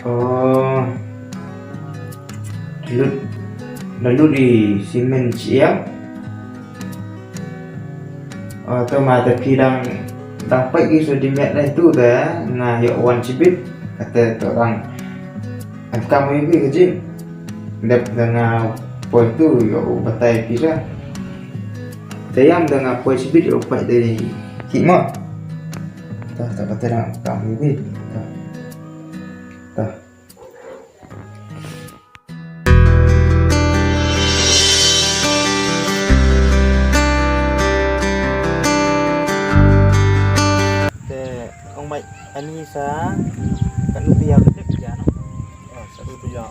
Oh, lalu, lalu di simen siap. Oh, tu mata kidang dapat isu di mat lah itu dah. Nah, ya wan cibit kata tu orang. Kamu ini kecil. Dap dengan poin tu ya batai kira. Dayam dengan poin cibit ya upat dari hikmat. Tak kata dah kamu ini. Tak. Ông mày anh đi xa kan lu tiap dek ya no satu tiap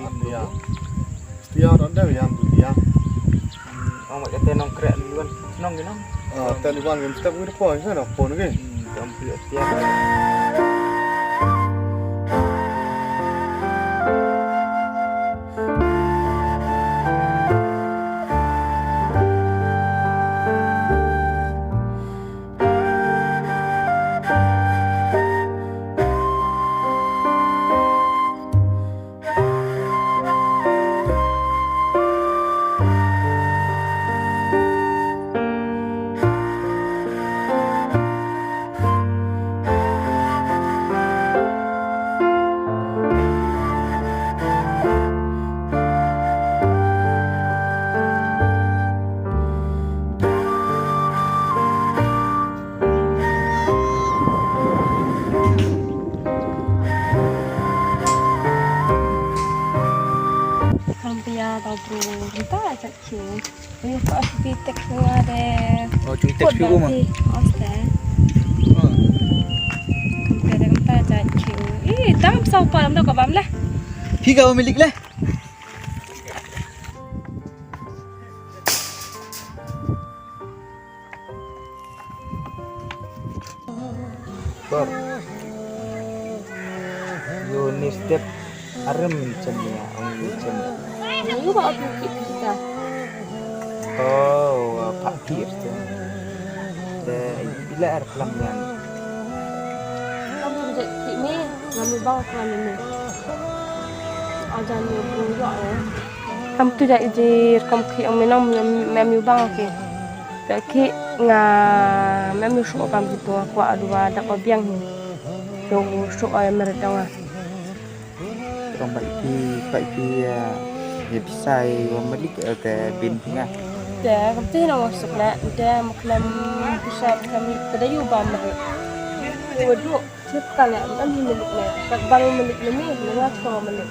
tiap ada yang tu tiap ông mày cái tên ông keren luôn nong cái nong tên iwan game step itu pun kan pun ke jam tiap tao tu kita ajak cium. Ini kau asli tek ada. oh chúng tết phiêu mà Oke. Kita kita ajak cium. Tang sau pa lam tao kau bam lah. khi kau milik lah Bor yo ni step arem cemia ong cemia Ini bawa bukit kita. oh pak kir tu bila ar pelanggan Kamu ajak kimi, ngambil bang kan ini. Ajan ni berujak ya. Kamu tu jadi kamu ki minum memi bang ke. Jadi memi suka kamu tu aku ada dapat biang ni. Yang suka mereka ngah. Còn vậy thì hiệp sai balik ke bintinga Dah, kamu tu nak masuk nak. Dah maklam bisa kami kedai ubah mereka. Waduh, cepat lah. Kan milik ni. Tak baru milik ni, lewat kau milik.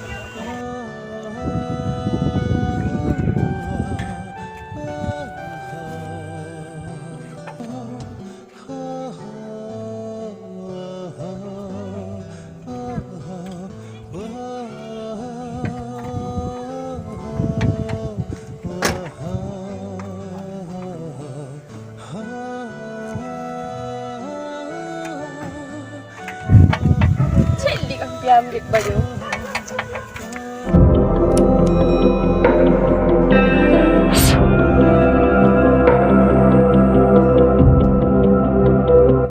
Cik, dia ambil baju.